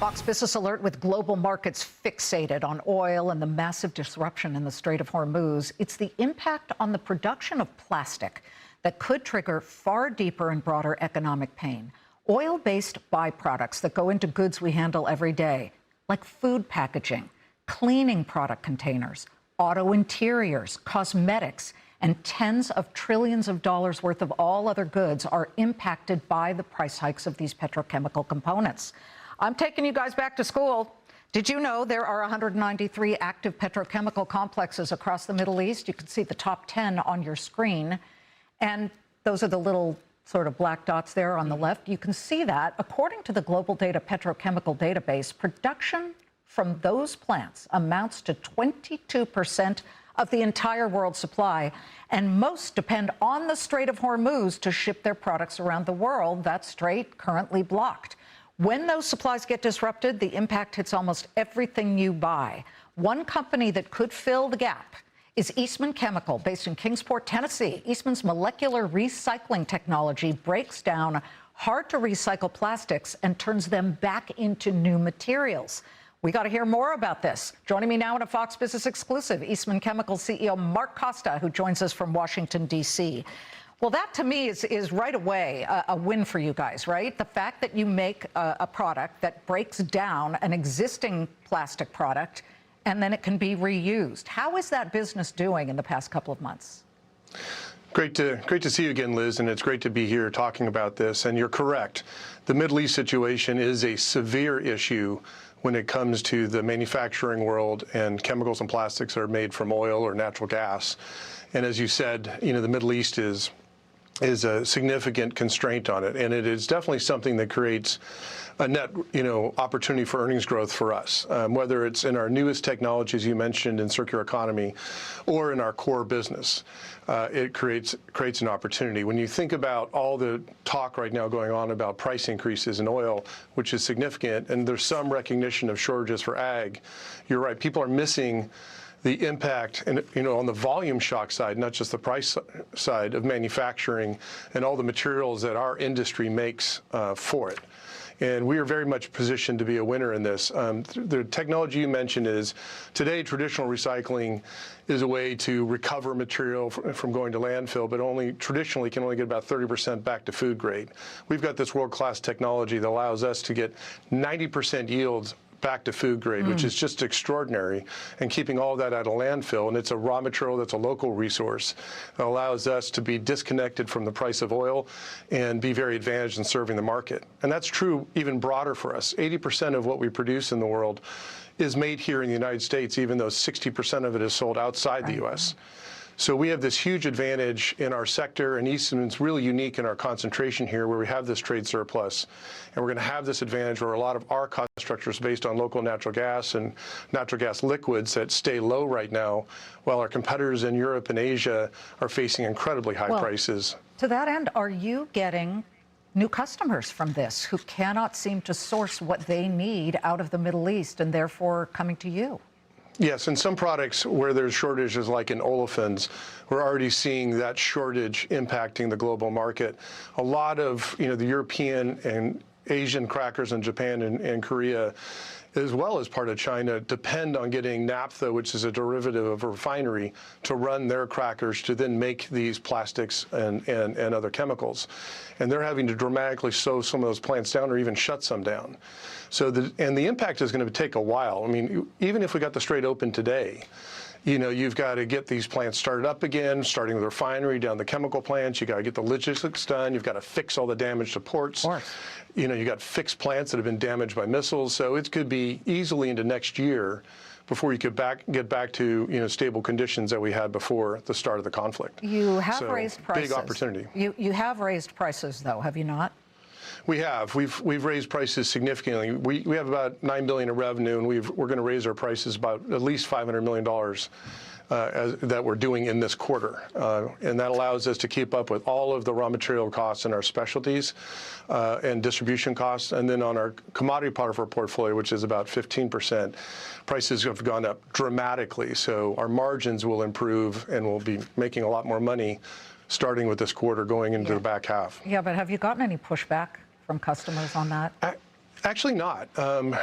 Fox Business Alert with global markets fixated on oil and the massive disruption in the Strait of Hormuz. It's the impact on the production of plastic that could trigger far deeper and broader economic pain. Oil-based byproducts that go into goods we handle every day, like food packaging, cleaning product containers, auto interiors, cosmetics, and tens of trillions of dollars worth of all other goods are impacted by the price hikes of these petrochemical components. I'm taking you guys back to school. Did you know there are 193 active petrochemical complexes across the Middle East? You can see the top 10 on your screen. And those are the little sort of black dots there on the left. You can see that, according to the Global Data Petrochemical Database, production from those plants amounts to 22% of the entire world supply, and most depend on the Strait of Hormuz to ship their products around the world. That strait currently blocked. When those supplies get disrupted, the impact hits almost everything you buy. One company that could fill the gap is Eastman Chemical, based in Kingsport, Tennessee. Eastman's molecular recycling technology breaks down hard-to-recycle plastics and turns them back into new materials. We got to hear more about this. Joining me now in a Fox Business exclusive, Eastman Chemical CEO Mark Costa, who joins us from Washington, D.C. Well, that to me is right away a win for you guys, right? The fact that you make a product that breaks down an existing plastic product and then it can be reused. How is that business doing in the past couple of months? Great to see you again, Liz, and it's great to be here talking about this. And you're correct. The Middle East situation is a severe issue when it comes to the manufacturing world and chemicals and plastics that are made from oil or natural gas. And as you said, the Middle East is a significant constraint on it, and it is definitely something that creates a net, opportunity for earnings growth for us, whether it's in our newest technologies you mentioned in circular economy, or in our core business. It creates an opportunity. When you think about all the talk right now going on about price increases in oil, which is significant, and there's some recognition of shortages for ag, you're right. People are missing the impact, and on the volume shock side, not just the price side of manufacturing and all the materials that our industry makes for it. And we are very much positioned to be a winner in this. The technology you mentioned is, today traditional recycling is a way to recover material from going to landfill, but traditionally can only get about 30% back to food grade. We've got this world-class technology that allows us to get 90% yields back to food grade, which is just extraordinary, and keeping all that out of landfill. And it's a raw material that's a local resource that allows us to be disconnected from the price of oil and be very advantaged in serving the market. And that's true even broader for us. 80% of what we produce in the world is made here in the United States, even though 60% of it is sold outside the U.S. So we have this huge advantage in our sector, and Eastman's really unique in our concentration here, where we have this trade surplus. And we're going to have this advantage where a lot of our cost structure is based on local natural gas and natural gas liquids that stay low right now, while our competitors in Europe and Asia are facing incredibly high prices. To that end, are you getting new customers from this who cannot seem to source what they need out of the Middle East and therefore coming to you? Yes, and some products where there's shortages, like in olefins, we're already seeing that shortage impacting the global market. A lot of the European and Asian crackers in Japan and Korea, as well as part of China, depend on getting naphtha, which is a derivative of a refinery, to run their crackers to then make these plastics and other chemicals. And they're having to dramatically slow some of those plants down or even shut some down. So the impact is going to take a while. I mean, even if we got the strait open today, you've got to get these plants started up again, starting with the refinery, down the chemical plants. You got to get the logistics done. You've got to fix all the damage to ports. You got fixed plants that have been damaged by missiles. So it could be easily into next year before you could get back to stable conditions that we had before the start of the conflict. You have raised prices. Big opportunity. You have raised prices, though, have you not? We have. We've raised prices significantly. We have about $9 billion in revenue, and we're going to raise our prices about at least $500 million that we're doing in this quarter. And that allows us to keep up with all of the raw material costs in our specialties and distribution costs. And then on our commodity part of our portfolio, which is about 15%, prices have gone up dramatically. So our margins will improve, and we'll be making a lot more money starting with this quarter going into the back half. Yeah, but have you gotten any pushback from customers on that? Actually not.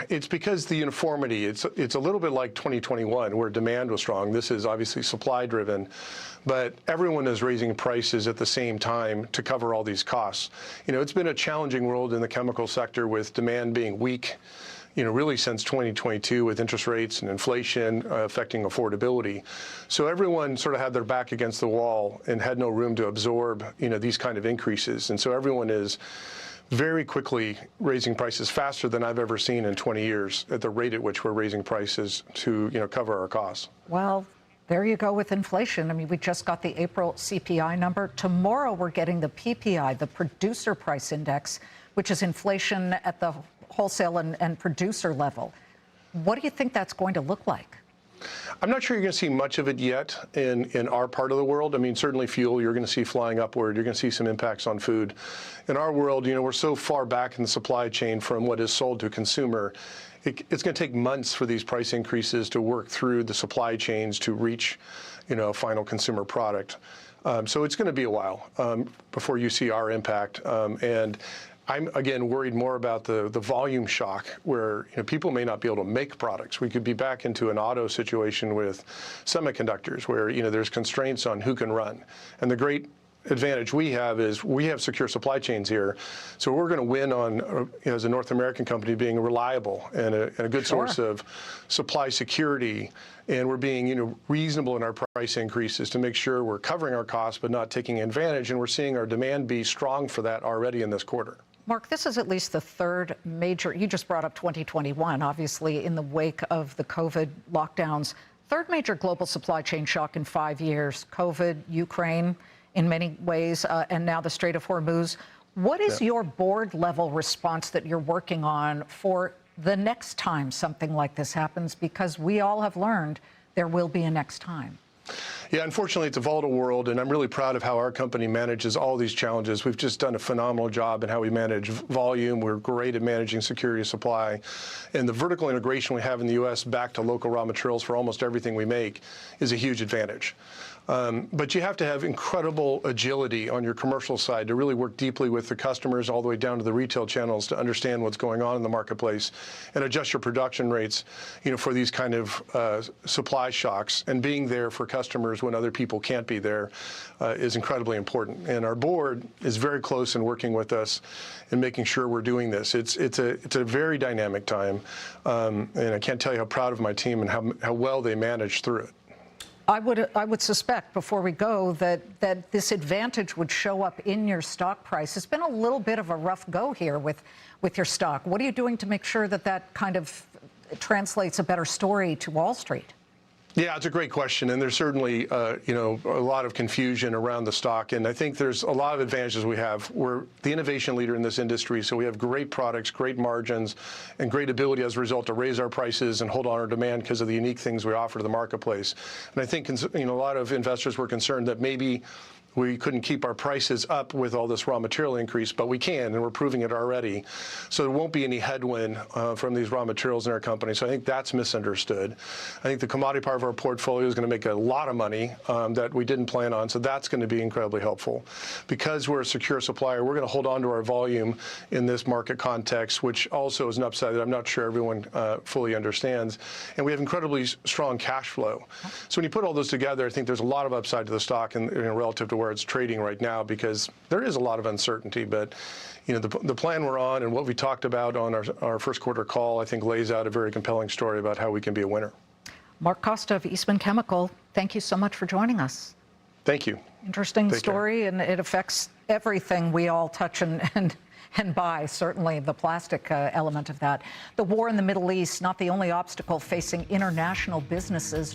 It's because the uniformity, it's a little bit like 2021 where demand was strong. This is obviously supply driven, but everyone is raising prices at the same time to cover all these costs. It's been a challenging world in the chemical sector with demand being weak, really since 2022 with interest rates and inflation affecting affordability. So everyone sort of had their back against the wall and had no room to absorb, these kind of increases. And so everyone is very quickly raising prices faster than I've ever seen in 20 years at the rate at which we're raising prices to, cover our costs. Well, there you go with inflation. I mean, we just got the April CPI number. Tomorrow we're getting the PPI, the Producer Price Index, which is inflation at the wholesale and producer level. What do you think that's going to look like? I'm not sure you're going to see much of it yet in our part of the world. I mean, certainly fuel, you're going to see flying upward. You're going to see some impacts on food. In our world, we're so far back in the supply chain from what is sold to a consumer. It's going to take months for these price increases to work through the supply chains to reach, a final consumer product. So it's going to be a while before you see our impact. And I'm, again, worried more about the volume shock where people may not be able to make products. We could be back into an auto situation with semiconductors where there's constraints on who can run. And the great advantage we have is we have secure supply chains here. So we're going to win on, as a North American company, being reliable and a good source of supply security. And we're being reasonable in our price increases to make sure we're covering our costs but not taking advantage. And we're seeing our demand be strong for that already in this quarter. Mark, this is at least the third major, you just brought up 2021, obviously in the wake of the COVID lockdowns, third major global supply chain shock in 5 years, COVID, Ukraine in many ways, and now the Strait of Hormuz. What is your board level response that you're working on for the next time something like this happens? Because we all have learned there will be a next time. Yeah, unfortunately, it's a volatile world, and I'm really proud of how our company manages all these challenges. We've just done a phenomenal job in how we manage volume. We're great at managing security of supply. And the vertical integration we have in the U.S. back to local raw materials for almost everything we make is a huge advantage. But you have to have incredible agility on your commercial side to really work deeply with the customers all the way down to the retail channels to understand what's going on in the marketplace and adjust your production rates, for these kind of supply shocks. And being there for customers when other people can't be there is incredibly important. And our board is very close in working with us in making sure we're doing this. It's a very dynamic time, and I can't tell you how proud of my team and how well they managed through it. I would suspect, before we go, that this advantage would show up in your stock price. It's been a little bit of a rough go here with your stock. What are you doing to make sure that kind of translates a better story to Wall Street? Yeah, it's a great question, and there's certainly, a lot of confusion around the stock, and I think there's a lot of advantages we have. We're the innovation leader in this industry, so we have great products, great margins, and great ability as a result to raise our prices and hold on our demand because of the unique things we offer to the marketplace. And I think, a lot of investors were concerned that maybe we couldn't keep our prices up with all this raw material increase, but we can, and we're proving it already. So there won't be any headwind from these raw materials in our company. So I think that's misunderstood. I think the commodity part of our portfolio is going to make a lot of money that we didn't plan on. So that's going to be incredibly helpful. Because we're a secure supplier, we're going to hold on to our volume in this market context, which also is an upside that I'm not sure everyone fully understands. And we have incredibly strong cash flow. So when you put all those together, I think there's a lot of upside to the stock and relative to where it's trading right now, because there is a lot of uncertainty. But the plan we're on and what we talked about on our first quarter call, I think lays out a very compelling story about how we can be a winner. Mark Costa of Eastman Chemical, thank you so much for joining us. Thank you. Interesting story, and it affects everything we all touch and buy, certainly the plastic element of that. The war in the Middle East, not the only obstacle facing international businesses.